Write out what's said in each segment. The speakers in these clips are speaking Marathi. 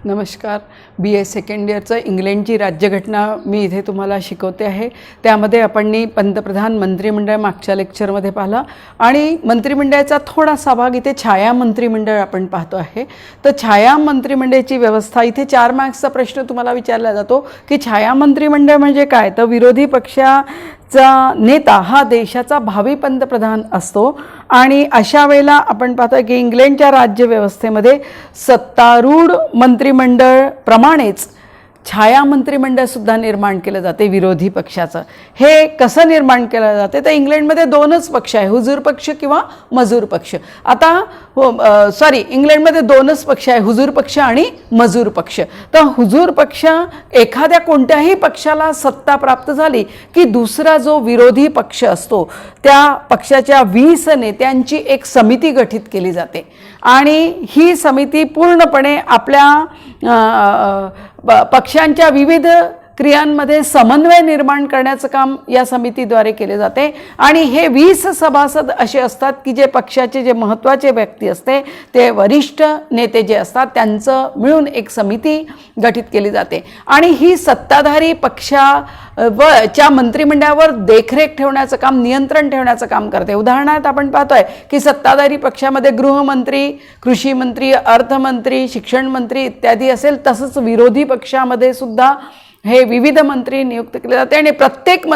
नमस्कार. BA सेकंड इयरचं इंग्लंडची राज्यघटना मी इथे तुम्हाला शिकवते आहे. त्यामध्ये आपण पंतप्रधान मंत्रिमंडळ मागच्या लेक्चरमध्ये पाहिलं आणि मंत्रिमंडळाचा थोडासा भाग इथे छाया मंत्रिमंडळ आपण पाहतो आहे. तर छाया मंत्रिमंडळाची व्यवस्था इथे 4 मार्क्सचा प्रश्न तुम्हाला विचारला जातो की छाया मंत्रिमंडळ म्हणजे काय. तर विरोधी पक्षाचा नेता हा देशाचा भावी पंतप्रधान असतो आणि अशा वेळेला आपण पाहतो की इंग्लंडच्या राज्यव्यवस्थेमध्ये सत्तारूढ मंत्रिमंडळ प्रमाणेच छाया मंत्रिमंडळ सुद्धा निर्माण केलं जाते विरोधी पक्षाचं. हे कसं निर्माण केलं जाते तर इंग्लंडमध्ये 2च पक्ष आहे, हुजूर पक्ष किंवा मजूर पक्ष. आता इंग्लंडमध्ये 2च पक्ष आहे, हुजूर पक्ष आणि मजूर पक्ष. तर हुजूर पक्ष एखाद्या कोणत्याही पक्षाला सत्ता प्राप्त झाली की दुसरा जो विरोधी पक्ष असतो त्या पक्षाच्या 20 नेत्यांची एक समिती गठीत केली जाते आणि ही समिती पूर्णपणे आपल्या पक्षांच्या विविध क्रियांमध्ये समन्वय निर्माण करण्याचं काम या समितीद्वारे केले जाते. आणि हे 20 सभासद असे असतात की जे पक्षाचे जे महत्त्वाचे व्यक्ती असते ते वरिष्ठ नेते जे असतात त्यांचं मिळून एक समिती गठीत केली जाते आणि ही सत्ताधारी पक्षाच्या मंत्रिमंडळावर देखरेख ठेवण्याचं काम, नियंत्रण ठेवण्याचं काम करते. उदाहरणार्थ आपण पाहतोय की सत्ताधारी पक्षामध्ये गृहमंत्री, कृषी मंत्री, अर्थमंत्री, शिक्षण मंत्री इत्यादी असेल. तसंच विरोधी पक्षामध्ये सुद्धा हे विविध मंत्री नियुक्त केले जाते आणि प्रत्येक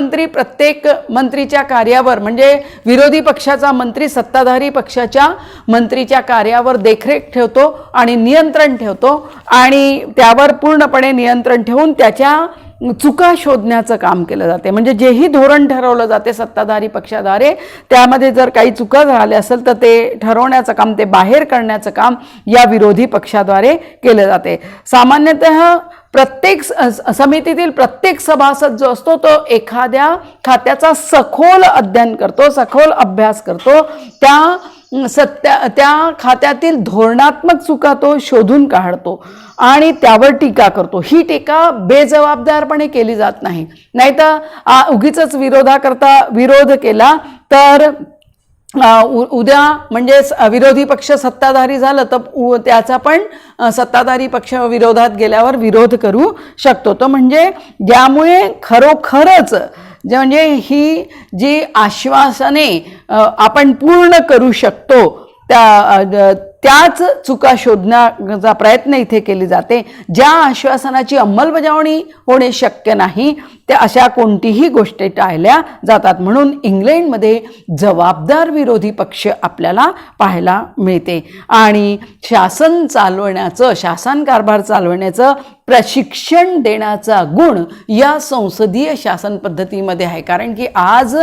मंत्रीच्या कार्यावर म्हणजे विरोधी पक्षाचा मंत्री सत्ताधारी पक्षाच्या मंत्रीच्या कार्यावर देखरेख ठेवतो आणि नियंत्रण ठेवतो आणि त्यावर पूर्णपणे नियंत्रण ठेवून त्याच्या चुका शोधण्याचं काम केलं जाते. म्हणजे जेही धोरण ठरवलं जाते सत्ताधारी पक्षाद्वारे त्यामध्ये जर काही चुका झाल्या असेल तर ते ठरवण्याचं काम, ते बाहेर करण्याचं काम या विरोधी पक्षाद्वारे केलं जाते. सामान्यतः प्रत्येक समितीतील प्रत्येक सभासद जो असतो तो एखाद्या खात्याचा सखोल अध्ययन करतो, सखोल अभ्यास करतो, त्या खात्यातील धोरणात्मक चुका तो शोधून काढतो आणि त्यावर टीका करतो. ही टीका बेजबाबदारपणे केली जात नाही. नाहीतर उगीचच विरोध केला तर उद्या म्हणजे विरोधी पक्ष सत्ताधारी झालं तर त्याचा पण सत्ताधारी पक्ष विरोधात गेल्यावर विरोध करू शकतो. तो म्हणजे ज्यामुळे खरोखरच म्हणजे ही जी आश्वासने आपण पूर्ण करू शकतो त्याच चुका शोधण्याचा प्रयत्न इथे केली जाते. ज्या आश्वासनाची अंमलबजावणी होणे शक्य नाही त्या अशा कोणतीही गोष्टी टाळल्या जातात. म्हणून इंग्लंडमध्ये जबाबदार विरोधी पक्ष आपल्याला पाहायला मिळते आणि शासन कारभार चालवण्याचं प्रशिक्षण देण्याचा गुण या संसदीय शासन पद्धतीमध्ये आहे. कारण की आज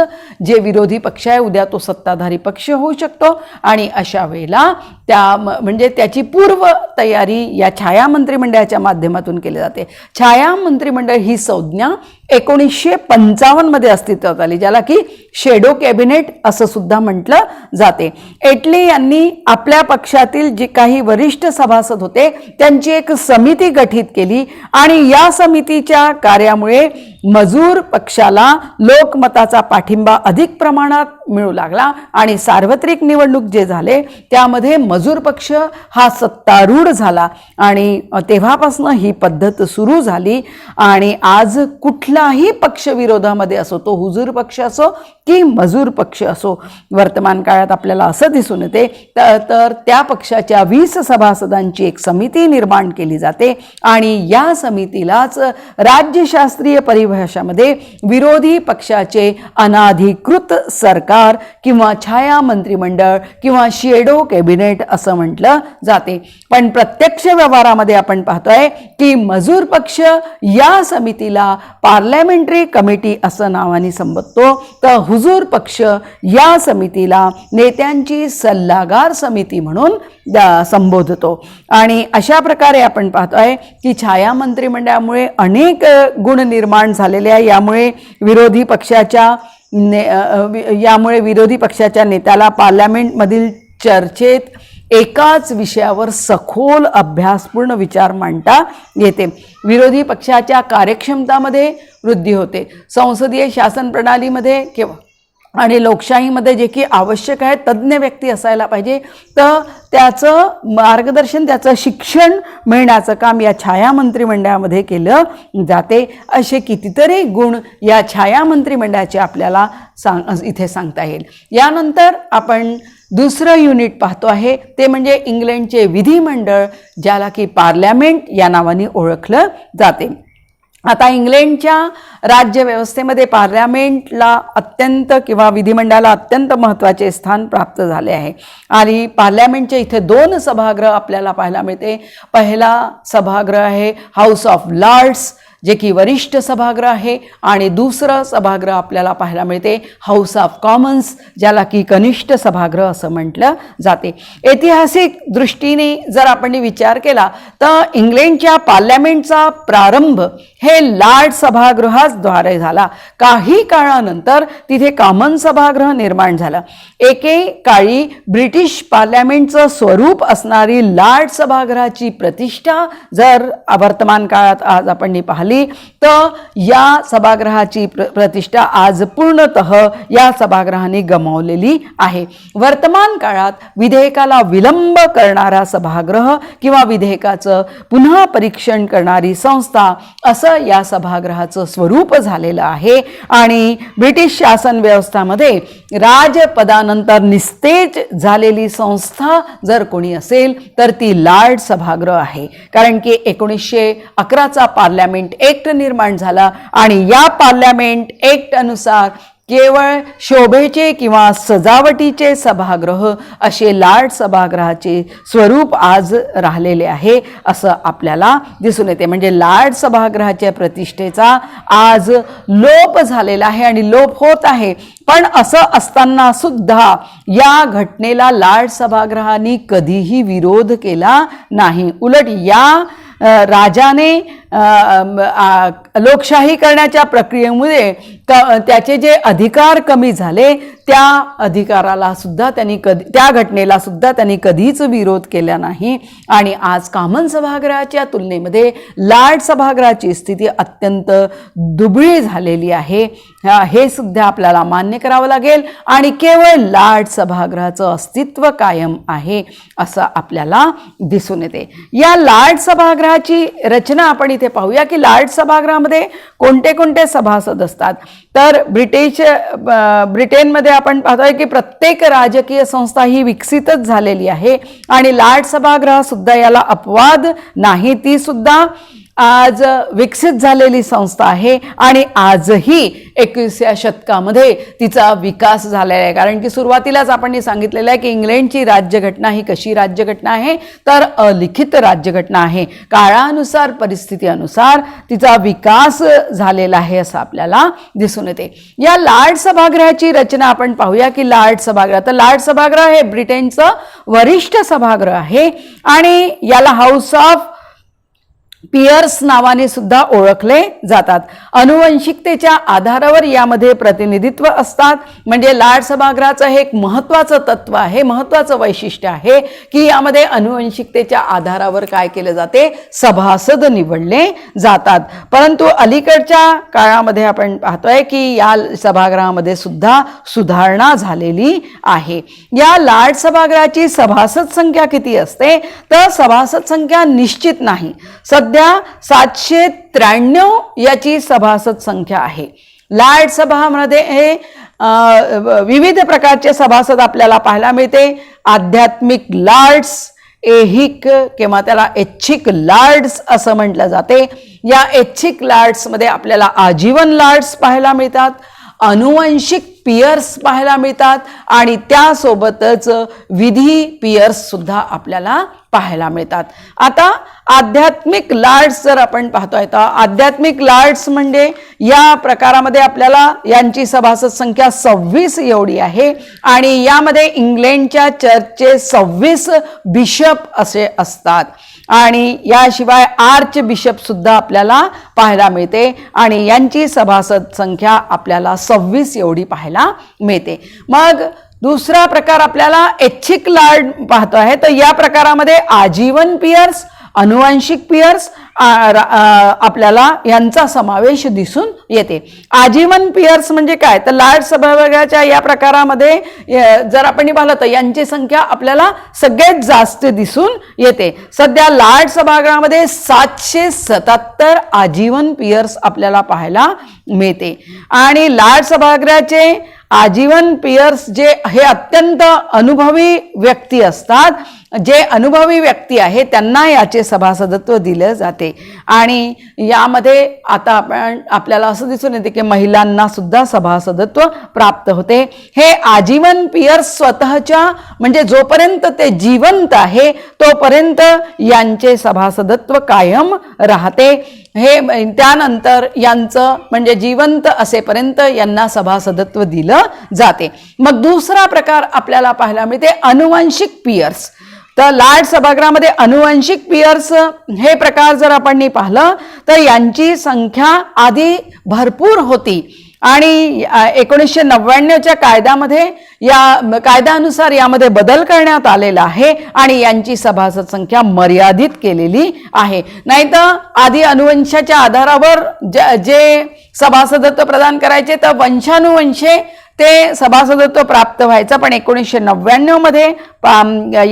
जे विरोधी पक्ष आहे उद्या तो सत्ताधारी पक्ष होऊ शकतो आणि अशा वेळेला म्हणजे त्याची पूर्व तयारी या छाया मंत्रिमंडळाच्या माध्यमातून केली जाते. छाया मंत्रिमंडळ ही संज्ञा 1955 मध्ये अस्तित्वात आली, ज्याला की शेडो कॅबिनेट असं सुद्धा म्हटलं जाते. एटली यांनी आपल्या पक्षातील जे काही वरिष्ठ सभासद होते त्यांची एक समिती गठीत केली आणि या समितीच्या कार्यामुळे मजूर पक्षाला लोकमताचा पाठिंबा अधिक प्रमाणात मिळू लागला आणि सार्वत्रिक निवडणूक जे झाले त्यामध्ये मजूर पक्ष हा सत्तारूढ झाला आणि तेव्हापासून ही पद्धत सुरू झाली. आणि आज कुठलाही पक्ष विरोधामध्ये असो, तो हुजूर पक्ष असो की मजूर पक्ष असो, वर्तमान काळात आपल्याला असं दिसून येते तर त्या पक्षाच्या 20 सभासदांची एक समिती निर्माण केली जाते आणि या समितीलाच राज्यशास्त्रीय परिभाषामध्ये विरोधी पक्षाचे अनाधिकृत सरकार किंवा छाया मंत्रिमंडळ किंवा शेडो कॅबिनेट असं म्हटलं जाते. पण प्रत्यक्ष व्यवहारामध्ये आपण पाहतोय की मजूर पक्ष या समितीला पार्लमेंटरी कमिटी असं नावाने संबोधतो तर हुजूर पक्ष या समितीला नेत्यांची सल्लागार समिती म्हणून संबोधतो. आणि अशा प्रकारे आपण पाहतोय की छाया मंत्रिमंडळामुळे अनेक गुण निर्माण झालेले आहे. यामुळे विरोधी पक्षाच्या नेत्याला पार्लमेंटमधील चर्चेत एकाच विषयावर सखोल अभ्यासपूर्ण विचार मांडता येते. विरोधी पक्षाच्या कार्यक्षमतामध्ये वृद्धी होते. संसदीय शासन प्रणालीमध्ये आणि लोकशाहीमध्ये जे की आवश्यक आहे तज्ज्ञ व्यक्ती असायला पाहिजे, तर त्याचं मार्गदर्शन, त्याचं शिक्षण मिळण्याचं काम या छाया मंत्रिमंडळामध्ये केलं जाते. असे कितीतरी गुण या छाया मंत्रिमंडळाचे आपल्याला इथे सांगता येईल. यानंतर आपण दुसरं युनिट पाहतो आहे, ते म्हणजे इंग्लंडचे विधिमंडळ, ज्याला की पार्लमेंट या नावाने ओळखलं जाते. आता इंग्लंडच्या राज्यव्यवस्थेमध्ये पार्लमेंटला अत्यंत किंवा विधिमंडळाला अत्यंत महत्त्वाचे स्थान प्राप्त झाले आहे. आणि पार्लमेंटचे इथे 2 सभागृह आपल्याला पाहायला मिळते. पहिला सभागृह आहे हाऊस ऑफ लॉर्ड्स, जे की वरिष्ठ सभागृह आहे, आणि दुसरं सभागृह आपल्याला पाहायला मिळते हाऊस ऑफ कॉमन्स, ज्याला की कनिष्ठ सभागृह असं म्हटलं जाते. ऐतिहासिक दृष्टीने जर आपण विचार केला तर इंग्लंडच्या पार्लमेंटचा प्रारंभ हे लॉर्ड सभागृहाद्वारे झाला. काही काळानंतर तिथे कॉमन सभागृह निर्माण झालं. एकेकाळी ब्रिटिश पार्लमेंटचं स्वरूप असणारी लॉर्ड सभागृहाची प्रतिष्ठा जर वर्तमान काळात आज आपण पाहिली तर या सभागृहाची प्रतिष्ठा आज पूर्णतः या सभागृहाने गमावलेली आहे. वर्तमान काळात विधेयकाला विलंब करणारा सभागृह किंवा विधेयकाचं पुन्हा परीक्षण करणारी संस्था असं या सभागृहाचं स्वरूप झालेलं आहे. आणि ब्रिटिश शासन व्यवस्थामध्ये राजपदानंतर निस्तेज झालेली संस्था जर कोणी असेल तर ती लॉर्ड सभागृह आहे. कारण की 1911चा पार्लमेंट ऍक्ट निर्माण झाला आणि या पार्लमेंट ऍक्ट अनुसार केवळ शोभेचे किंवा सजावटीचे सभागृह असे लॉर्ड सभागृहाचे स्वरूप आज राहिलेले आहे असं आपल्याला दिसून येते. म्हणजे लॉर्ड सभागृहाच्या प्रतिष्ठेचा आज लोप झालेला आहे आणि लोप होत आहे. पण असं असताना सुद्धा या घटनेला लॉर्ड सभागृहाने कधीही विरोध केला नाही. उलट या राजाने लोकशाही करण्याच्या प्रक्रियेमुळे त्याचे जे अधिकार कमी झाले त्या अधिकाराला सुद्धा त्यांनी त्या घटनेला सुद्धा त्यांनी कधीच विरोध केला नाही. आणि आज कॉमन सभागृहाच्या तुलनेमध्ये लॉर्ड सभागृहाची स्थिती अत्यंत दुबळी झालेली आहे, हे सुद्धा आपल्याला मान्य करावं लागेल. आणि केवळ लॉर्ड सभागृहाचं अस्तित्व कायम आहे असं आपल्याला दिसून येते. या लॉर्ड सभागृहाची रचना आपण इथे पाहूया की लॉर्ड सभागृहामध्ये कोणते कोणते सभासद असतात. तर ब्रिटनमध्ये आपण पाहतोय की प्रत्येक राजकीय संस्था ही विकसितच झालेली आहे आणि लॉर्ड सभागृह सुद्धा याला अपवाद नाही. ती सुद्धा आज विकसित झालेली संस्था आहे आणि आजही 21व्या शतकामध्ये तिचा विकास झालेला आहे. कारण की सुरुवातीलाच आपण सांगितलेलं आहे की इंग्लंडची राज्यघटना ही कशी राज्यघटना आहे तर अलिखित राज्यघटना आहे. काळानुसार परिस्थितीनुसार तिचा विकास झालेला आहे असं आपल्याला दिसून येते. या लॉर्ड सभागृहाची रचना आपण पाहूया की लॉर्ड सभागृह, तर लॉर्ड सभागृह हे ब्रिटनचं वरिष्ठ सभागृह आहे आणि याला हाऊस ऑफ पियर्स नावाने सुद्धा ओळखले जातात. अनुवंशिकतेच्या आधारावर यामध्ये प्रतिनिधित्व असतात. म्हणजे लॉर्ड सभागृहाचं हे एक महत्त्वाचं तत्व आहे, महत्त्वाचं वैशिष्ट्य आहे की यामध्ये अनुवंशिकतेच्या आधारावर काय केले जाते, सभासद निवडले जातात. परंतु अलीकडच्या काळामध्ये आपण पाहतोय की या सभागृहामध्ये सुद्धा सुधारणा झालेली आहे. या लॉर्ड सभागृहाची सभासद संख्या किती असते तर सभासद संख्या निश्चित नाही. सध्या 793 याची सभासद संख्या आहे. लॉर्ड सभामध्ये हे विविध प्रकारचे सभासद आपल्याला पाहायला मिळते. आध्यात्मिक लॉर्ड्स, ऐहिक किंवा त्याला ऐच्छिक लॉर्ड्स असं म्हटलं जाते. या ऐच्छिक लॉर्ड्समध्ये आपल्याला आजीवन लॉर्ड्स पाहायला मिळतात, अनुवंशिक पियर्स पाहायला मिळतात आणि त्यासोबतच विधी पियर्स सुद्धा आपल्याला पाहायला मिळतात. आता आध्यात्मिक लॉर्ड्स जर आपण पाहतोय तर आध्यात्मिक लॉर्ड्स म्हणजे या प्रकारामध्ये आपल्याला यांची सभासद संख्या 26 एवढी आहे आणि यामध्ये इंग्लंडच्या चर्चचे 26 बिशप असे असतात आणि याशिवाय आर्च बिशप सुद्धा आपल्याला पाहायला मिळते आणि यांची सभासद संख्या आपल्याला 26 एवढी पाहायला मिळते. मग दुसरा प्रकार आपल्याला ऐच्छिक लॉर्ड पाहतो आहे तर या प्रकारामध्ये आजीवन पियर्स, अनुवांशिक पियर्स आपल्याला यांचा समावेश दिसून येते. आजीवन पियर्स म्हणजे काय, तर लार्ड सभागृहाच्या या प्रकारामध्ये जर आपण पाहिलं तर यांची संख्या आपल्याला सगळ्यात जास्त दिसून येते. सध्या लार्ड सभागृहामध्ये 777 आजीवन पियर्स आपल्याला पाहायला मिळते. आणि लार्ड सभागृहाचे आजीवन पियर्स जे हे अत्यंत अनुभवी व्यक्ती असतात, जे अनुभवी व्यक्ती आहे त्यांना याचे सभासदत्व दिले जाते. आणि यामध्ये आता आपल्याला असं दिसून येते की महिलांना सुद्धा सभासदत्व प्राप्त होते. हे आजीवन पियर्स स्वतःच्या म्हणजे जोपर्यंत ते जिवंत आहे तोपर्यंत यांचे सभासदत्व कायम राहते. हे त्यानंतर यांचं म्हणजे जिवंत असेपर्यंत यांना सभासदत्व दिलं जाते. मग दुसरा प्रकार आपल्याला पाहायला मिळते अनुवांशिक पियर्स. तर लार्ड सभागृहामध्ये अनुवांशिक पियर्स हे प्रकार जर आपण पाहिलं तर यांची संख्या आधी भरपूर होती आणि 1999च्या कायद्यामध्ये या कायद्यानुसार यामध्ये बदल करण्यात आलेला आहे आणि यांची सभासद संख्या मर्यादित केलेली आहे. नाहीतर आधी अनुवंशाच्या आधारावर जे सभासदत्व प्रदान करायचे तर वंशानुवंशे ते सभासदत्व प्राप्त व्हायचं. पण 1999 मध्ये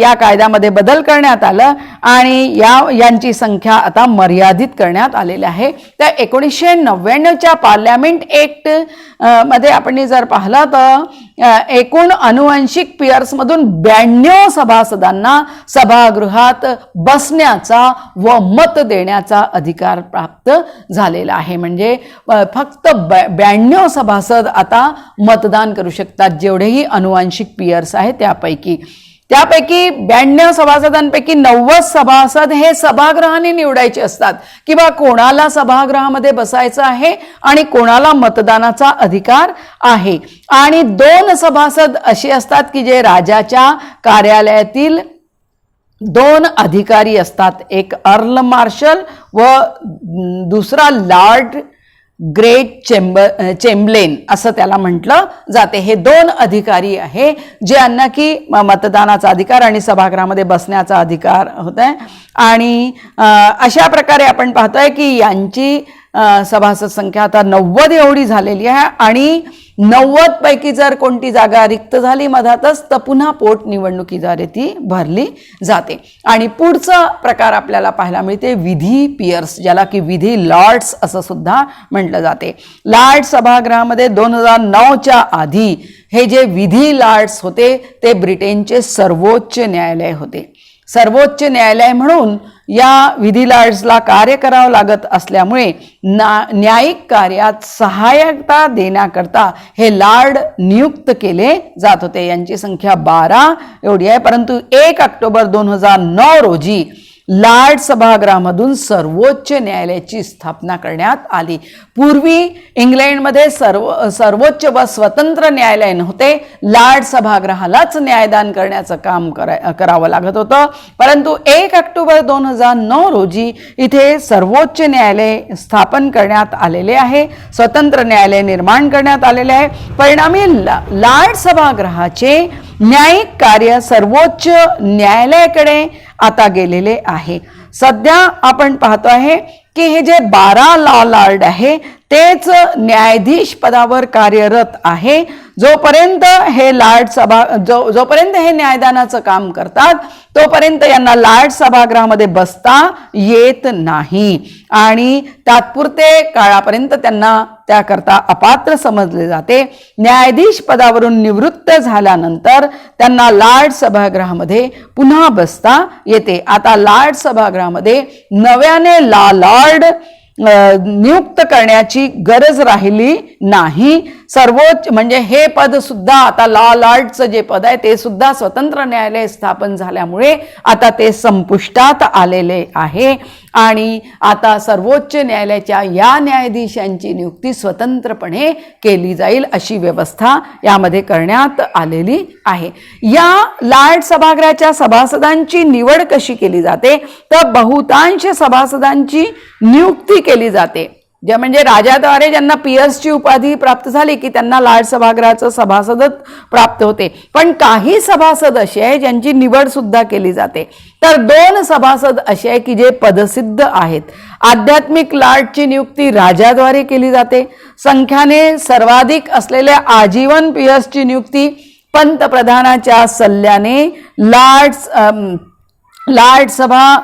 या कायद्यामध्ये बदल करण्यात आलं आणि यांची संख्या आता मर्यादित करण्यात आलेली आहे. तर 1999च्या पार्लमेंट ऍक्ट मध्ये आपण जर पाहिलं तर एकूण अनुवांशिक पियर्समधून 92 सभासदांना सभागृहात बसण्याचा व मत देण्याचा अधिकार प्राप्त झालेला आहे. म्हणजे फक्त 92 सभासद आता मतदान करू शकतात, जेवढेही अनुवांशिक पियर्स आहेत त्यापैकी 92 सभासदांपैकी 90 सभासद हे सभागृहाने निवडायचे असतात की बा कोणाला सभागृहामध्ये बसायचं आहे आणि कोणाला मतदानाचा अधिकार आहे. आणि 2 सभासद असे असतात की जे राजाच्या कार्यालयातील 2 अधिकारी असतात, एक अर्ल मार्शल व दुसरा लॉर्ड ग्रेट चेम्बलेन असं त्याला म्हटलं जाते. हे 2 अधिकारी आहे ज्यांना की मतदानाचा अधिकार आणि सभागृहामध्ये बसण्याचा अधिकार होत आहे. आणि अशा प्रकारे आपण पाहतोय की यांची सभासद संख्या आता 90 एवढी झालेली आहे. आणि 90 पैकी जर कोणती जागा रिक्त झाली मधातच तर पुन्हा पोटनिवडणुकीद्वारे ती भरली जाते. आणि पुढचा प्रकार आपल्याला पाहायला मिळते विधी पियर्स, ज्याला की विधी लॉर्ड्स असं सुद्धा म्हटलं जाते. लार्ड सभागृहामध्ये 2009च्या आधी हे जे विधी लॉर्ड्स होते ते ब्रिटनचे सर्वोच्च न्यायालय होते. सर्वोच्च न्यायालय म्हणून या विधी लॉर्ड्सला कार्य करावं लागत असल्यामुळे न्यायिक कार्यात सहाय्यता देण्याकरता हे लॉर्ड नियुक्त केले जात होते. यांची संख्या 12 एवढी आहे. परंतु 1 ऑक्टोबर 2009 रोजी लार्ड सभागृहामधून सर्वोच्च न्यायालयाची स्थापना करण्यात आली. पूर्वी इंग्लंडमध्ये सर्वोच्च व स्वतंत्र न्यायालय नव्हते. लार्ड सभागृहालाच न्यायदान करण्याचं काम करावं लागत होतं. परंतु 1 ऑक्टोबर 2009 रोजी इथे सर्वोच्च न्यायालय स्थापन करण्यात आलेले आहे. स्वतंत्र न्यायालय निर्माण करण्यात आलेले आहे. परिणामी लार्ड सभागृहाचे न्यायिक कार्य सर्वोच्च न्यायालयाकडे आता गेलेले आहे. सध्या आपण पाहतो आहे की हे जे 12 लॉर्ड आहे तेच न्यायाधीश पदावर कार्यरत आहे. जोपर्यंत हे जोपर्यंत हे न्यायदानाचं काम करतात तोपर्यंत यांना लार्ड सभागृहामध्ये बसता येत नाही आणि तात्पुरते काळापर्यंत त्यांना त्याकरता अपात्र समजले जाते. न्यायाधीश पदावरून निवृत्त झाल्यानंतर त्यांना लार्ड सभागृहामध्ये पुन्हा बसता येते. आता लार्ड सभागृहामध्ये नव्याने लॉर्ड नियुक्त करण्याची गरज राहिली नाही. सर्वोच्च म्हणजे हे पद सुद्धा आता लॉर्डचं जे पद आहे ते सुद्धा स्वतंत्र न्यायालय स्थापन झाल्यामुळे आता ते संपुष्टात आलेले आहे. आणि आता सर्वोच्च न्यायालयाच्या या न्यायाधीशांची नियुक्ती स्वतंत्रपणे केली जाईल अशी व्यवस्था यामध्ये करण्यात आलेली आहे. या लार्ड सभागृहाच्या सभासदांची निवड कशी केली जाते तर बहुतांश सभासदांची नियुक्ती केली जाते. ज्या म्हणजे राजाद्वारे ज्यांना पियर्सची उपाधी प्राप्त झाली की त्यांना लाड सभागृहाचं सभासद प्राप्त होते. पण काही सभासद असे आहे ज्यांची निवड सुद्धा केली जाते. तर 2 सभासद असे आहे की जे पदसिद्ध आहेत. आध्यात्मिक लाडची नियुक्ती राजाद्वारे केली जाते. संख्याने सर्वाधिक असलेल्या आजीवन पियर्सची नियुक्ती पंतप्रधानाच्या सल्ल्याने लाड सभा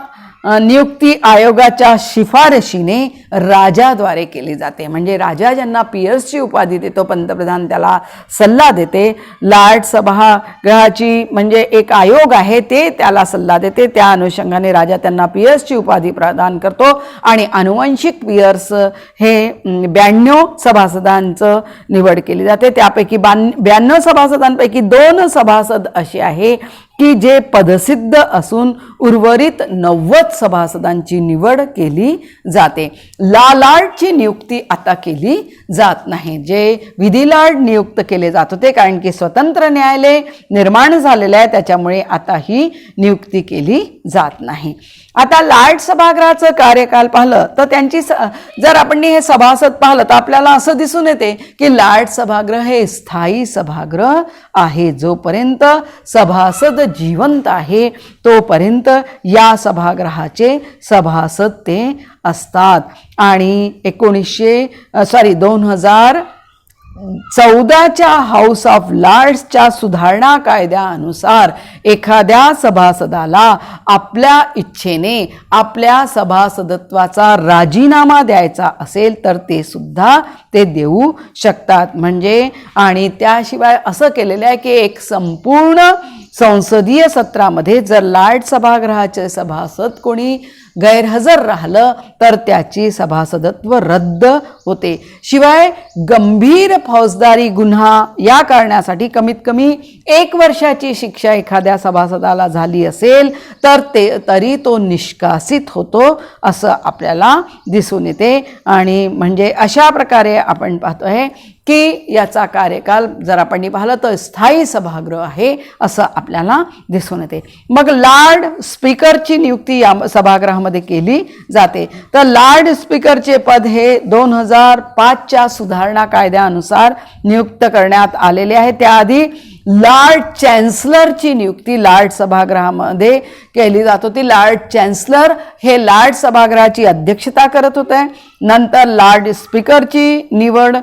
नियुक्ती आयोगाच्या शिफारशीने राजाद्वारे केली जाते. म्हणजे राजा ज्यांना पियर्सची उपाधी देतो, पंतप्रधान त्याला सल्ला देते. लाड सभागृहाची म्हणजे एक आयोग आहे ते त्याला सल्ला देते. त्या अनुषंगाने राजा त्यांना पियर्सची उपाधी प्रदान करतो आणि आनुवंशिक पियर्स हे 92 सभासदांचं निवड केली जाते. त्यापैकी 92 सभासदांपैकी 2 सभासद असे आहे की जे पदसिद्ध असून उर्वरित 90 सभासदांची निवड केली जाते. लाडची नियुक्ती आता केली जात नाही. जे विधी लाड नियुक्त केले जात होते कारण की स्वतंत्र न्यायालय निर्माण झालेलं आहे त्याच्यामुळे आता ही नियुक्ती केली जात नाही. आता लाड सभागृहाचं कार्यकाल पाहिलं तर त्यांची जर आपण हे सभासद पाहिलं तर आपल्याला असं दिसून येते की लाड सभागृह हे स्थायी सभागृह आहे. जोपर्यंत सभासद जिवंत आहे तोपर्यंत या सभागृहाचे सभासद ते असतात. आणि 2014च्या हाऊस ऑफ लॉर्ड्सच्या सुधारणा कायद्यानुसार एखाद्या सभासदाला आपल्या इच्छेने आपल्या सभासदत्वाचा राजीनामा द्यायचा असेल तर ते सुद्धा ते देऊ शकतात. म्हणजे आणि त्याशिवाय असं केलेलं आहे की एक संपूर्ण संसदीय सत्रामध्ये जर लाड सभागृहाचे सभासद कोणी गैरहजर राहिलं तर त्याची सभासदत्व रद्द होते. शिवाय गंभीर फौजदारी गुन्हा या कारणासाठी कमीत कमी 1 वर्षाची शिक्षा एखाद्या सभासदाला झाली असेल तर तरी तो निष्कासित होतो असं आपल्याला दिसून येते. आणि म्हणजे अशा प्रकारे आपण पाहतोय की याचा कार्यकाल जर आपण पाहिलं तर स्थायी सभागृह आहे असं आपल्याला दिसून येते. मग लार्ड स्पीकरची नियुक्ती या सभागृहामध्ये केली जाते. तर लार्ड स्पीकरचे पद हे 2005च्या सुधारणा कायद्यानुसार नियुक्त करण्यात आलेले आहे. त्याआधी लॉर्ड चॅन्सलरची नियुक्ती लार्ड सभागृहामध्ये केली जात होती. लॉर्ड चॅन्सलर हे लार्ड सभागृहाची अध्यक्षता करत होते. नंतर लॉर्ड स्पीकरची निवड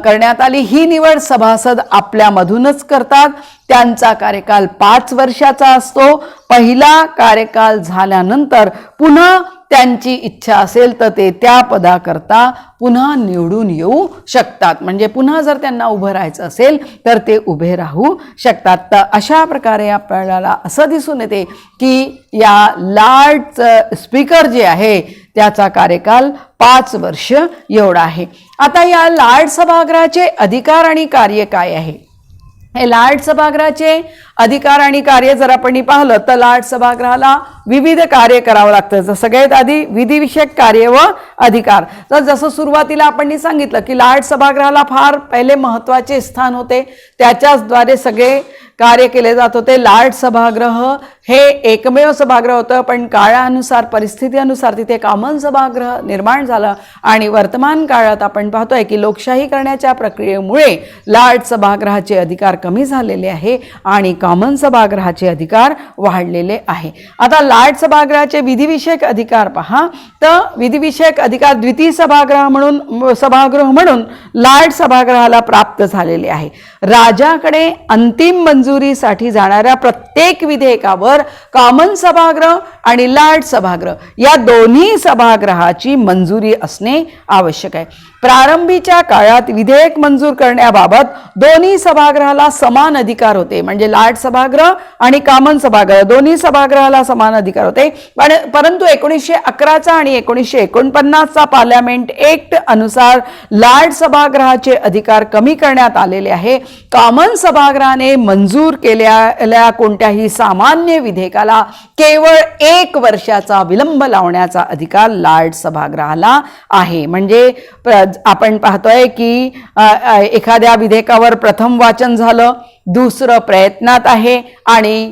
करण्यात आली. ही निवड सभासद आपल्यामधूनच करतात. त्यांचा कार्यकाल 5 वर्षाचा असतो. पहिला कार्यकाल झाल्यानंतर पुन्हा त्यांची इच्छा असेल तर ते त्या पदाकरता पुन्हा निवडून येऊ शकतात. म्हणजे पुन्हा जर त्यांना उभं राहायचं असेल तर ते उभे राहू शकतात. तर अशा प्रकारे आपल्याला असं दिसून येते की या लार्ड स्पीकर जे आहे त्याचा कार्यकाल 5 वर्ष एवढा आहे. आता या लार्ड सभागृहाचे अधिकार आणि कार्य काय आहे? हे लार्ड सभागृहाचे अधिकार आणि कार्य जर आपण पाहिलं तर लार्ड सभागृहाला विविध कार्य करावं लागतं. तर सगळ्यात आधी विधिविषयक कार्य व अधिकार. तर जसं सुरुवातीला आपण सांगितलं की लार्ड सभागृहाला फार पहिले महत्त्वाचे स्थान होते. त्याच्याचद्वारे सगळे कार्य केले जात होते. लार्ड सभागृह हे एकमेव सभागृह होतं. पण काळानुसार परिस्थितीनुसार तिथे कॉमन सभागृह निर्माण झालं आणि वर्तमान काळात आपण पाहतोय की लोकशाही करण्याच्या प्रक्रियेमुळे लार्ड सभागृहाचे अधिकार कमी झालेले आहे आणि कॉमन सभागृहाचे अधिकार वाढलेले आहे. आता लार्ड सभागृहाचे विधिविषयक अधिकार पहा. तर विधिविषयक अधिकार द्वितीय सभागृह म्हणून लार्ड सभागृहाला प्राप्त झालेले आहे. राजाकडे अंतिम मंजुरीसाठी जाणाऱ्या प्रत्येक विधेयकावर कॉमन सभागृह आणि लार्ड सभागृह या दोन्ही सभागृहाची मंजुरी असणे आवश्यक आहे. प्रारंभीच्या काळात विधेयक मंजूर करण्याबाबत दोन्ही सभागृहाला समान अधिकार होते. म्हणजे लार्ड सभागृह आणि कॉमन सभागृह दोन्ही सभागृहाला समान अधिकार होते. परंतु 1911चा आणि 1949चा पार्लमेंट ऍक्ट अनुसार लार्ड सभागृहाचे अधिकार कमी करण्यात आलेले आहे. कॉमन सभागृहाने मंजूर केलेल्या कोणत्याही सामान्य विधेयकाला केवळ 1 वर्षाचा विलंब लावण्याचा अधिकार लार्ड सभागृहाला आहे. म्हणजे आपण पाहतोय की एखाद्या विधेयकावर प्रथम वाचन झालं, दुसरं प्रयत्नात आहे आणि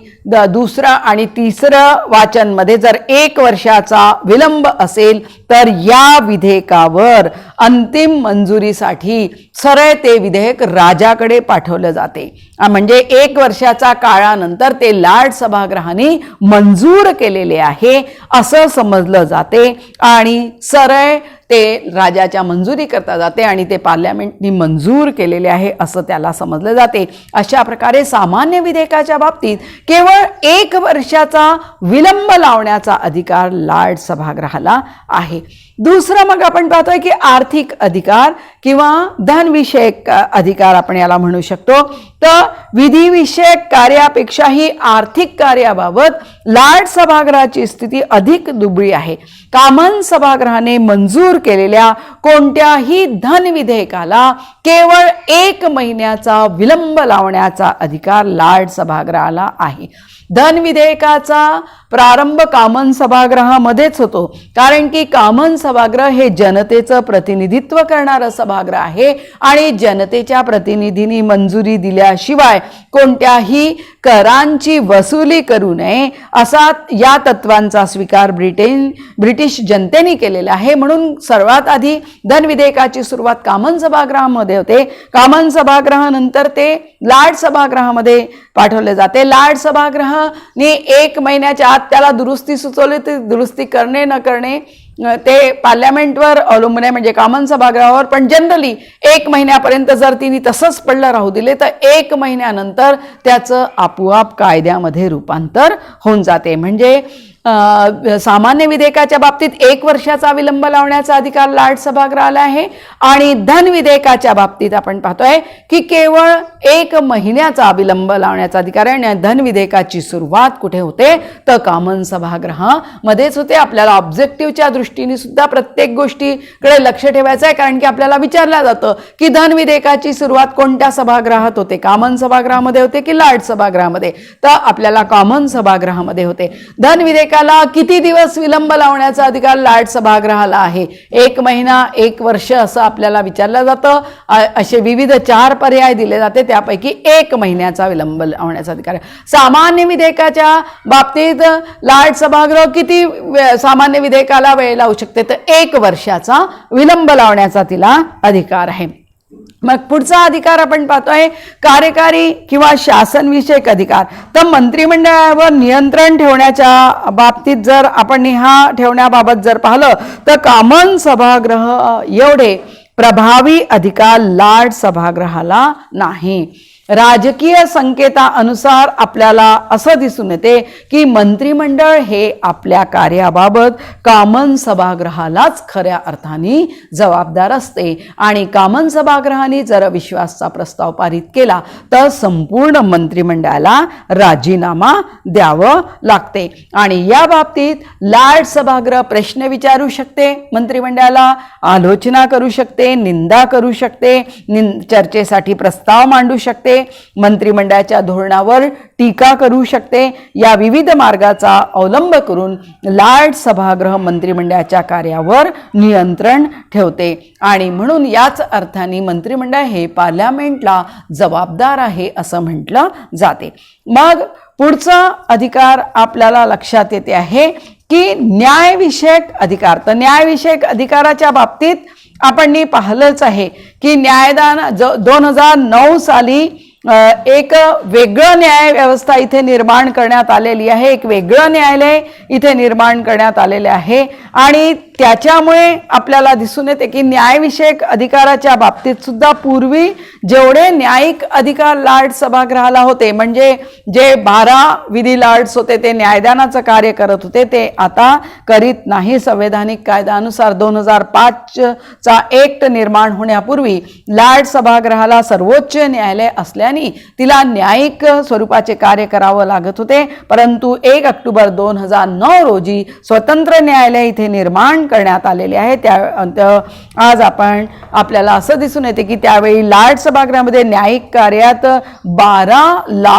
दुसरं आणि तिसरं वाचनमध्ये जर 1 वर्षाचा विलंब असेल तर या विधेयकावर अंतिम मंजुरीसाठी सरळ ते विधेयक राजाकडे पाठवलं जाते. म्हणजे 1 वर्षाचा काळानंतर ते लाड सभागृहाने मंजूर केलेले आहे असं समजलं जाते आणि सरळ ते राजाच्या मंजुरी करता जाते आणि ते पार्लमेंटनी मंजूर केलेले आहे असं त्याला समजलं जाते. अशा प्रकारे सामान्य विधेयकाच्या बाबतीत केवळ 1 वर्षाचा विलंब लावण्याचा अधिकार लाड सभागृहाला आहे. दुसरं मग आपण पाहतोय की आर्थिक अधिकार किंवा धनविषयक अधिकार आपण याला म्हणू शकतो. तर विधिविषयक कार्यापेक्षाही आर्थिक कार्याबाबत लाड सभागृहाची स्थिती अधिक दुबळी आहे. कॉमन सभागृहाने मंजूर केलेल्या कोणत्याही धन विधेयकाला केवळ 1 महिन्याचा विलंब लावण्याचा अधिकार लाड सभागृहाला आहे. धन विधेयकाचा प्रारंभ कॉमन सभागृहामध्येच होतो, कारण की कॉमन सभागृह हे जनतेचं प्रतिनिधित्व करणारं सभागृह आहे आणि जनतेच्या प्रतिनिधींनी मंजुरी दिल्याशिवाय कोणत्याही करांची वसुली करू नये असा या तत्वांचा स्वीकार ब्रिटिश जनतेने केलेला आहे. म्हणून सर्वात आधी धन विधेयकाची सुरुवात कॉमन सभागृहामध्ये होते. कॉमन सभागृहानंतर ते लाड सभागृहामध्ये पाठवले जाते. लाड सभागृहाने 1 महिन्याच्या आत त्याला दुरुस्ती सुचवली, ते दुरुस्ती करणे न करणे ते पार्लमेंटवर अवलंबून आहे, म्हणजे कॉमन सभागृहावर. पण जनरली 1 महिन्यापर्यंत जर तिने तसंच पडलं राहू दिले तर 1 महिन्यानंतर त्याचं आपोआप कायद्यामध्ये रूपांतर होऊन जाते. म्हणजे सामान्य विधेयकाच्या बाबतीत 1 वर्षाचा विलंब लावण्याचा अधिकार लाड सभागृहाला आहे आणि धन विधेयकाच्या बाबतीत आपण पाहतोय की केवळ 1 महिन्याचा विलंब लावण्याचा अधिकार आहे. आणि धन विधेयकाची सुरुवात कुठे होते तर कॉमन सभागृहामध्येच होते. आपल्याला ऑब्जेक्टिव्हच्या दृष्टीने सुद्धा प्रत्येक गोष्टीकडे लक्ष ठेवायचं आहे, कारण की आपल्याला विचारलं जातं की धन विधेयकाची सुरुवात कोणत्या सभागृहात होते, कॉमन सभागृहामध्ये होते की लाड सभागृहामध्ये. तर आपल्याला कॉमन सभागृहामध्ये होते. धन विधेयक किती दिवस विलंब लावण्याचा अधिकार लाड सभागृहाला आहे. 1 महिना, 1 वर्ष असं आपल्याला विचारलं जातं. असे विविध 4 पर्याय दिले जाते, त्यापैकी 1 महिन्याचा विलंब लावण्याचा अधिकार आहे. सामान्य विधेयकाच्या बाबतीत लाड सभागृह किती सामान्य विधेयकाला वेळ लावू शकते तर 1 वर्षाचा विलंब लावण्याचा तिला अधिकार आहे. मग पुढचा अधिकार आपण पाहतोय कार्यकारी किंवा शासनविषयक अधिकार. तर मंत्रिमंडळावर नियंत्रण ठेवण्याच्या बाबतीत जर आपण हा ठेवण्याबाबत जर पाहिलं तर कॉमन सभागृह एवढे प्रभावी अधिकार लाड सभागृहाला नाही. राजकीय संकेतानुसार आपल्याला असं दिसून येते की मंत्रिमंडळ हे आपल्या कार्याबाबत कॉमन सभागृहालाच खऱ्या अर्थाने जबाबदार असते आणि कॉमन सभागृहाने जर विश्वासाचा प्रस्ताव पारित केला तर संपूर्ण मंत्रिमंडळाला राजीनामा द्यावं लागते. आणि या बाबतीत लाड सभागृह प्रश्न विचारू शकते, मंत्रिमंडळाला आलोचना करू शकते, निंदा करू शकते, चर्चेसाठी प्रस्ताव मांडू शकते, मंत्रिमंडळाच्या धोरणावर टीका करू शकते. या विविध मार्गाचा अवलंब करून लाड सभागृह मंत्रिमंडळाच्या कार्यावर नियंत्रण ठेवते आणि म्हणून याच अर्थाने मंत्रिमंडळ हे पार्लमेंटला जबाबदार आहे असं म्हटलं जाते. मग पुढचा अधिकार आपल्याला लक्षात येते आहे की न्यायविषयक अधिकार. तर न्यायविषयक अधिकाराच्या बाबतीत आपण पाहिलंच आहे की न्यायदान 2009 साली एक वेगळं न्याय व्यवस्था इथे निर्माण करण्यात आलेली आहे. एक वेगळं न्यायालय इथे निर्माण करण्यात आलेले आहे आणि त्याच्यामुळे आपल्याला दिसून येते की न्यायविषयक अधिकाराच्या बाबतीत सुद्धा पूर्वी जेवढे न्यायिक अधिकार लाड सभागृहाला होते, म्हणजे जे 12 विधी लार्ड्स होते ते न्यायदानाचं कार्य करत होते, ते आता करीत नाही. संवैधानिक कायद्यानुसार 2005चा ऍक्ट निर्माण होण्यापूर्वी लाड सभागृहाला सर्वोच्च न्यायालय असल्याने तिला न्यायिक स्वरूपाचे कार्य करावं लागत होते. परंतु 1 ऑक्टोबर 2009 रोजी स्वतंत्र न्यायालय इथे निर्माण निर्माण करण्यात आलेले आहे. आज आपल्याला असं दिसून येते की त्यावेळी लार्ड सभागृहामध्ये न्यायिक कार्यात 12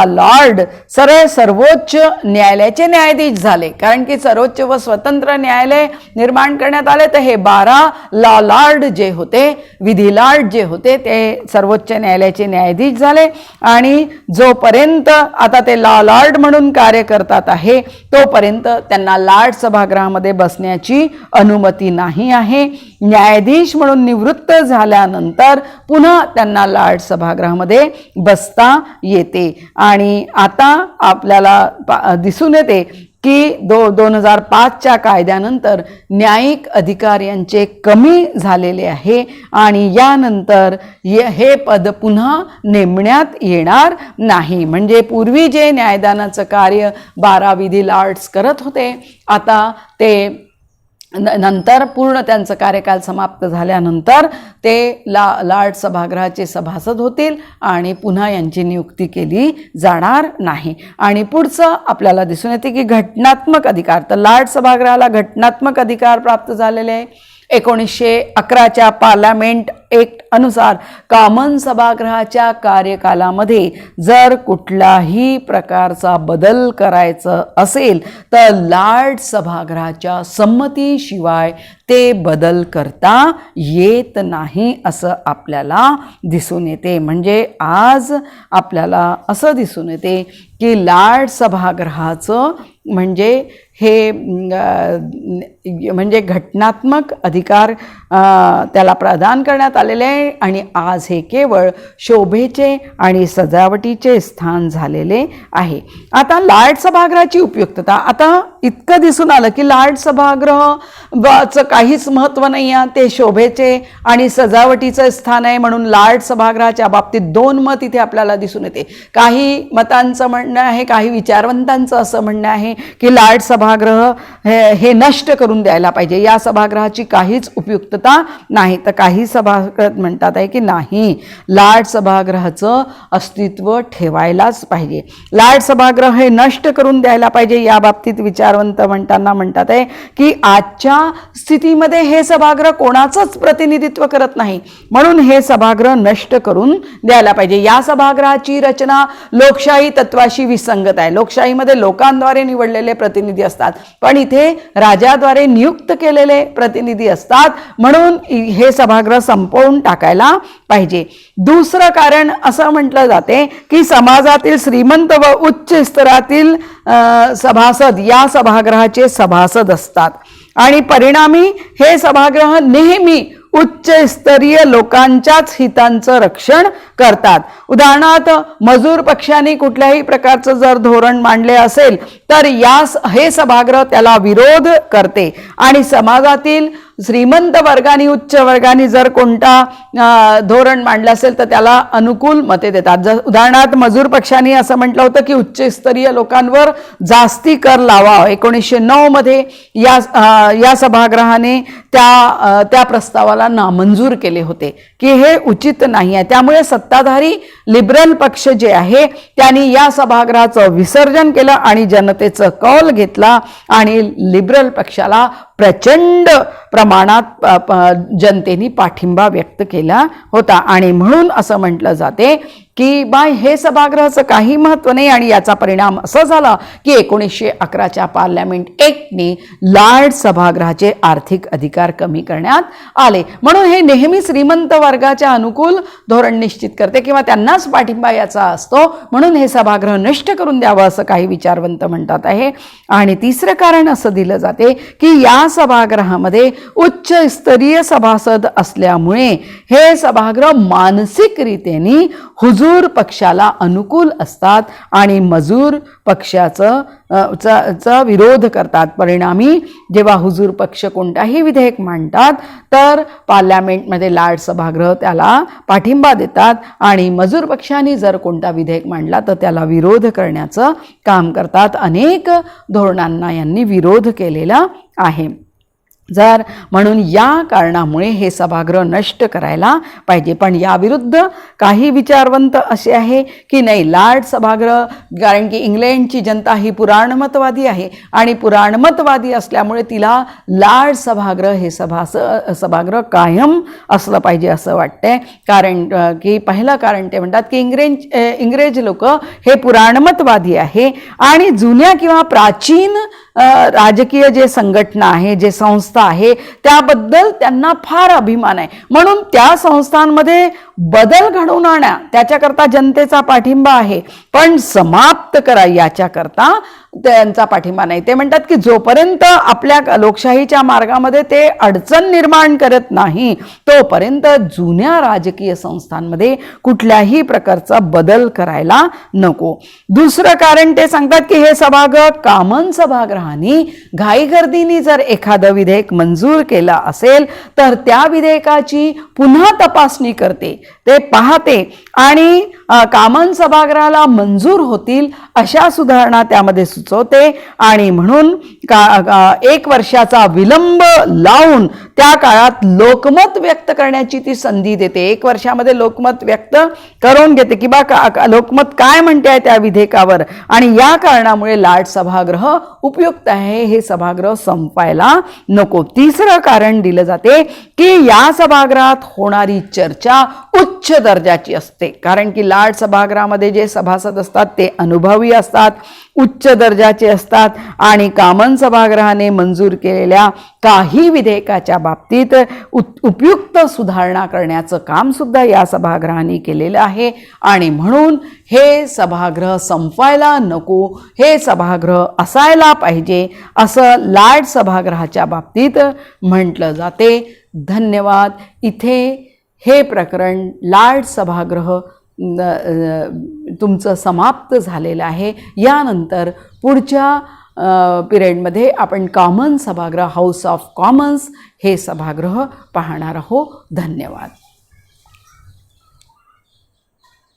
लॉर्ड सर्वोच्च न्यायालयाचे न्यायाधीश झाले. कारण की सर्वोच्च व स्वतंत्र न्यायालय निर्माण करण्यात आले, तर हे 12 लॉर्ड जे होते, विधी लॉर्ड जे होते, ते सर्वोच्च न्यायालयाचे न्यायाधीश झाले. आणि जोपर्यंत आता ते लॉर्ड म्हणून कार्य करतात आहे तोपर्यंत त्यांना लार्ड सभागृहामध्ये बसण्याची अनुमती नाही आहे. न्यायाधीश म्हणून निवृत्त झाल्यानंतर पुन्हा त्यांना लार्ड सभागृहामध्ये बसता येते. आणि आता आपल्याला दिसून येते की 2005च्या कायद्यानंतर न्यायिक अधिकार यांचे कमी झालेले आहे आणि यानंतर हे पद पुन्हा नेमण्यात येणार नाही. म्हणजे पूर्वी जे न्यायदानाचं कार्य 12 विधी लॉर्ड्स करत होते, आता ते नंतर पूर्ण त्यांचं कार्यकाल समाप्त झाल्यानंतर ते लार्ड सभागृहाचे सभासद होतील आणि पुन्हा यांची नियुक्ती केली जाणार नाही. आणि पुढचं आपल्याला दिसून येते की घटनात्मक अधिकार, तर लार्ड सभागृहाला घटनात्मक अधिकार प्राप्त झालेले आहे. 1911च्या पार्लमेंट ऍक्ट अनुसार कॉमन सभागृहाच्या कार्यकालामध्ये जर कुठलाही प्रकारचा बदल करायचा असेल तर लार्ड सभागृहाच्या संमतीशिवाय ते बदल करता येत नाही असं आपल्याला दिसून येते. म्हणजे आज आपल्याला असं दिसून येते की लार्ड सभागृहाचं हे घटनात्मक अधिकार त्याला प्रदान करण्यात आलेले आहे आणि आज हे केवळ शोभेचे आणि सजावटीचे स्थान झालेले आहे. आता लार्ड सभागृहाची उपयुक्तता, आता इतकं दिसून आलं की लार्ड सभागृहाचं काहीच महत्त्व नाही आहे, ते शोभेचे आणि सजावटीचं स्थान आहे. म्हणून लार्ड सभागृहाच्या बाबतीत 2 मत इथे आपल्याला दिसून येते. काही मतांचं म्हणणं आहे, काही विचारवंतांचं असं म्हणणं आहे की लार्ड सभागृह हे नष्ट करून द्यायला पाहिजे, या सभागृहाची काहीच उपयुक्तता नाही. तर काही सभागृह म्हणतात आहे की नाही, लार्ड सभागृहाचं अस्तित्व ठेवायलाच पाहिजे, लार्ड सभागृह हे नष्ट करून द्यायला पाहिजे. या बाबतीत विचारवंत म्हणतात आहे की आजच्या स्थितीमध्ये हे सभागृह कोणाचंच प्रतिनिधित्व करत नाही, म्हणून हे सभागृह नष्ट करून द्यायला पाहिजे. या सभागृहाची रचना लोकशाही तत्वाशी विसंगत आहे. लोकशाहीमध्ये लोकांद्वारे निवडलेले प्रतिनिधी असतात, पण इथे राजाद्वारे नियुक्त केलेले प्रतिनिधी असतात, म्हणून हे सभागृह संपवून टाकायला पाहिजे. दुसरं कारण असं म्हटलं जाते की समाजातील श्रीमंत व उच्च स्तरातील सभासद या सभागृहाचे सभासद असतात आणि परिणामी हे सभागृह नेहमी उच्च स्तरीय लोकांच्याच हितांचं रक्षण करतात. उदाहरणार्थ मजूर पक्षाने कुठल्याही प्रकारचं जर धोरण मांडले असेल तर हे सभागृह त्याला विरोध करते आणि समाजातील श्रीमंत वर्गाने उच्च वर्गाने जर कोणता धोरण मांडलं असेल तर त्याला अनुकूल मते देतात. उदाहरणार्थ मजूर पक्षाने असं म्हटलं होतं की उच्चस्तरीय लोकांवर जास्ती कर लावा. 1909 मध्ये या सभागृहाने त्या प्रस्तावाला नामंजूर केले होते की हे उचित नाही आहे. त्यामुळे सत्ताधारी लिबरल पक्ष जे आहे त्यांनी या सभागृहाचं विसर्जन केलं आणि जनतेचं कौल घेतला आणि लिबरल पक्षाला प्रचंड प्रमाणात जनतेने पाठिंबा व्यक्त केला होता. आणि म्हणून असं म्हटलं जाते की हे सभागृहाचं काही महत्त्व नाही आणि याचा परिणाम असा झाला की 1911च्या पार्लमेंट ऍक्टने लार्ड सभागृहाचे आर्थिक अधिकार कमी करण्यात आले. म्हणून हे नेहमी श्रीमंत वर्गाच्या अनुकूल धोरण निश्चित करते किंवा त्यांनाच पाठिंबा याचा असतो, म्हणून हे सभागृह नष्ट करून द्यावं असं काही विचारवंत म्हणतात आहे. आणि तिसरं कारण असं दिलं जाते की या सभागृहामध्ये उच्च स्तरीय सभासद असल्यामुळे हे सभागृह मानसिकरीतीने हुजूर पक्षाला अनुकूल असतात आणि मजूर पक्षाचा विरोध करतात. परिणामी जेव्हा हुजूर पक्ष कोणताही विधेयक मांडतात तर पार्लमेंटमध्ये लार्ड सभागृह त्याला पाठिंबा देतात आणि मजूर पक्षाने जर कोणता विधेयक मांडला तर त्याला विरोध करण्याचं काम करतात. अनेक धोरणांना यांनी विरोध केलेला आहे. जर म्हणून या कारणामुळे हे सभागृह नष्ट करायला पाहिजे. पण याविरुद्ध काही विचारवंत असे आहे की नाही, लाड सभागृह, कारण की इंग्लंडची जनता ही पुराणमतवादी आहे आणि पुराणमतवादी असल्यामुळे तिला लाड सभागृह हे सभागृह कायम असलं पाहिजे असं वाटतंय. कारण की पहिलं कारण ते म्हणतात की इंग्रज लोक हे पुराणमतवादी आहे आणि जुन्या किंवा प्राचीन राजकीय जे संघटना आहे, जे संस्था आहे, त्याबद्दल त्यांना फार अभिमान आहे. म्हणून त्या संस्थांमध्ये बदल घडवून आणा, त्याच्याकरता जनतेचा पाठिंबा आहे, पण समाप्त करा याच्याकरता त्यांचा पाठिंबा नाही. ते म्हणतात की जोपर्यंत आपल्या लोकशाहीच्या मार्गामध्ये ते अडचण निर्माण करत नाही तोपर्यंत जुन्या राजकीय संस्थांमध्ये कुठल्याही प्रकारचा बदल करायला नको. दुसरं कारण ते सांगतात की हे सभागृह कॉमन सभागृहाने घाईगर्दीने जर एखादं विधेयक मंजूर केलं असेल तर त्या विधेयकाची पुन्हा तपासणी करते, ते पाहते आणि कॉमन सभागृहाला मंजूर होतील अशा सुधारणा त्यामध्ये सुचवते आणि म्हणून 1 वर्षाचा विलंब लावून त्या काळात लोकमत व्यक्त करण्याची ती संधी देते. 1 वर्षामध्ये लोकमत व्यक्त करून घेते की बा लोकमत काय म्हणते आहे त्या विधेयकावर, आणि या कारणामुळे लाड सभागृह उपयुक्त आहे, हे सभागृह संपायला नको. तिसरं कारण दिलं जाते की या सभागृहात होणारी चर्चा उच्च दर्जाची असते, कारण की लाड सभागृहामध्ये जे सभासद असतात ते अनुभवी असतात, उच्च दर्जाचे असतात आणि कॉमन सभागृहाने मंजूर केलेल्या काही विधेयकाच्या बाबतीत उपयुक्त सुधारणा करण्याचं काम सुद्धा या सभागृहाने केलेलं आहे. आणि म्हणून हे सभागृह संपायला नको, हे सभागृह असायला पाहिजे असं लाड सभागृहाच्या बाबतीत म्हटलं जाते. धन्यवाद. इथे हे प्रकरण लाड सभागृह तुमचं समाप्त झालेलं आहे. यानंतर पुढच्या पिरियडमध्ये आपण कॉमन सभागृह, हाऊस ऑफ कॉमन्स हे सभागृह पाहणार आहोत. धन्यवाद.